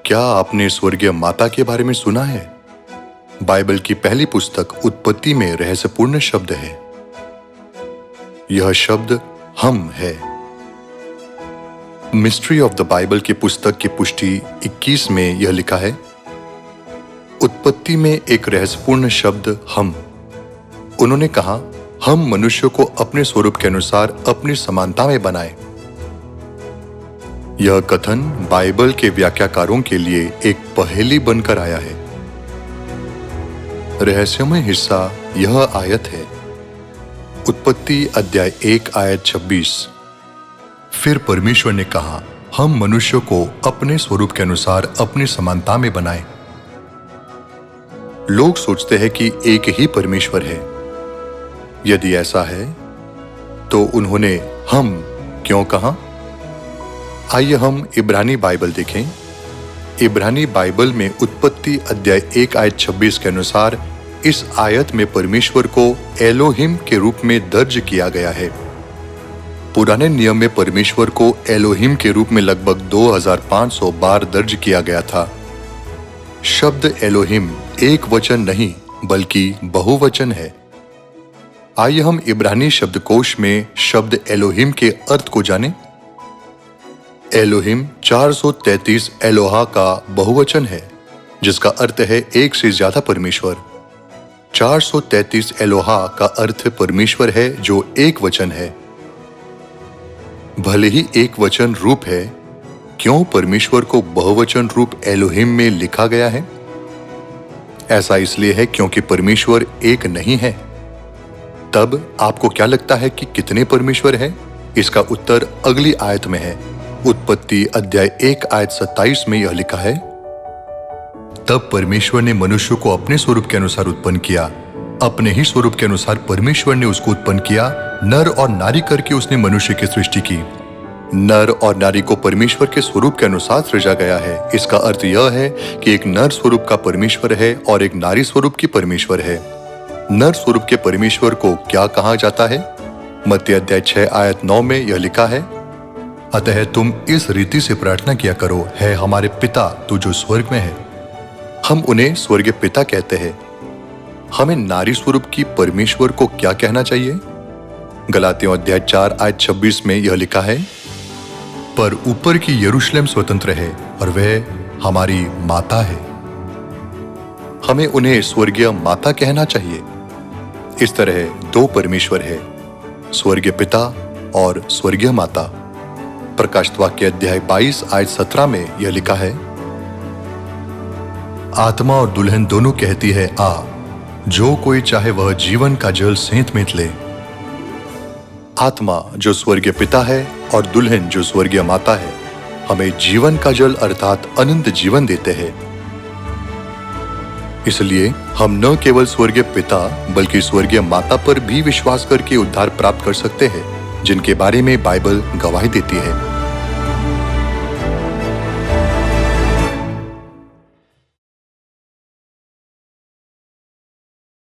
क्या आपने स्वर्गीय माता के बारे में सुना है? बाइबल की पहली पुस्तक उत्पत्ति में रहस्यपूर्ण शब्द है। यह शब्द हम है। मिस्ट्री ऑफ द बाइबल की पुस्तक की पुष्टि 21 में यह लिखा है, उत्पत्ति में एक रहस्यपूर्ण शब्द हम। उन्होंने कहा, हम मनुष्य को अपने स्वरूप के अनुसार अपनी समानता में बनाए। यह कथन बाइबल के व्याख्याकारों के लिए एक पहेली बनकर आया है। रहस्यमय हिस्सा यह आयत है, उत्पत्ति अध्याय 1 आयत 26। फिर परमेश्वर ने कहा, हम मनुष्य को अपने स्वरूप के अनुसार अपनी समानता में बनाए। लोग सोचते हैं कि एक ही परमेश्वर है। यदि ऐसा है तो उन्होंने हम क्यों कहा? आइए हम इब्रानी बाइबल देखें। इब्रानी बाइबल में उत्पत्ति अध्याय 1 आयत 26 के अनुसार इस आयत में परमेश्वर को एलोहिम के रूप में दर्ज किया गया है। पुराने नियम में परमेश्वर को एलोहिम के रूप में लगभग 2500 बार दर्ज किया गया था। शब्द एलोहिम एक वचन नहीं बल्कि बहुवचन है। आइए हम इब्रानी शब्दकोश में शब्द एलोहिम के अर्थ को जानें। एलोहिम 433 एलोहा का बहुवचन है, जिसका अर्थ है एक से ज्यादा परमेश्वर। 433 एलोहा का अर्थ परमेश्वर है जो एक वचन है। भले ही एक वचन रूप है, क्यों परमेश्वर को बहुवचन रूप एलोहिम में लिखा गया है? ऐसा इसलिए है क्योंकि परमेश्वर एक नहीं है। तब आपको क्या लगता है कि कितने परमेश्वर हैं? इसका उत्तर अगली आयत में है। उत्पत्ति अध्याय 1 आयत 27 में यह लिखा है, तब परमेश्वर ने मनुष्य को अपने स्वरूप के अनुसार उत्पन्न किया। अपने ही स्वरूप के अनुसार परमेश्वर ने उसको उत्पन्न किया, नर और नारी करके उसने मनुष्य की सृष्टि की। नर और नारी को परमेश्वर के स्वरूप के अनुसार सृजा गया है। इसका अर्थ यह है कि एक नर स्वरूप का परमेश्वर है और एक नारी स्वरूप की परमेश्वर है। नर स्वरूप के परमेश्वर को क्या कहा जाता है? मत्ती अध्याय 6 आयत 9 में यह लिखा है, अतः तुम इस रीति से प्रार्थना किया करो, है हमारे पिता तू जो स्वर्ग में है। हम उन्हें स्वर्गीय पिता कहते हैं। हमें नारी स्वरूप की परमेश्वर को क्या कहना चाहिए? गलातियों अध्याय 4 आयत 26 में यह लिखा है, पर ऊपर की यरूशलेम स्वतंत्र है और वह हमारी माता है। हमें उन्हें स्वर्गीय माता कहना चाहिए। इस तरह दो परमेश्वर है, स्वर्गीय पिता और स्वर्गीय माता। प्रकाशित वाक्य अध्याय 22 आयत 17 में यह लिखा है, आत्मा और दुल्हन दोनों कहती है आ, जो कोई चाहे वह जीवन का जल सेंत में ले। आत्मा जो स्वर्गीय पिता है और दुल्हन जो स्वर्गीय माता है, हमें जीवन का जल अर्थात अनंत जीवन देते हैं। इसलिए हम न केवल स्वर्गीय पिता बल्कि स्वर्गीय माता पर भी विश्वास करके उद्धार प्राप्त कर सकते हैं, जिनके बारे में बाइबल गवाही देती है।